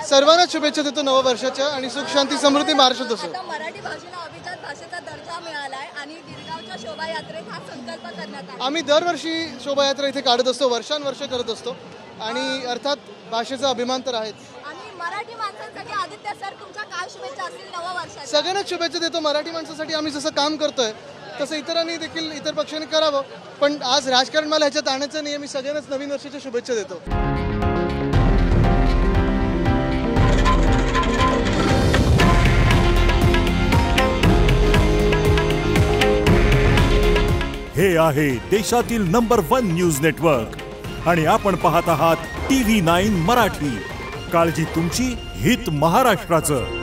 सर्वांना शुभेच्छा देतो नववर्षाच्या आणि सुख शांती समृद्धी महाराष्ट्रात असो. आता मराठी भाषेला अभिजात भाषेचा दर्जा मिळालाय आणि गिरगावच्या शोभायात्रेत हा संकल्प करण्यात आला. आम्ही दरवर्षी शोभायात्रा इथे काढत असतो, वर्षानुवर्ष करत असतो आणि अर्थात भाषेचा अभिमान तर आहेच. आणि मराठी माणसांसाठी आदित्य सर तुमच्या काय शुभेच्छा असतील नववर्षाच्या? सगळ्यांनाच शुभेच्छा देतो. मराठी माणसासाठी आम्ही जसं काम करतोय तसं इतरांनी देखील इतर पक्षांनी करावं. पण आज राजकारण मला ह्याच्यात आणायचं नाही. मी सगळ्यांनाच नवीन वर्षाच्या शुभेच्छा देतो. हे आहे देशातील नंबर 1 न्यूज नेटवर्क आणि आपण पाहत आहात TV9 मराठी. काळजी तुमची, हित महाराष्ट्राचं.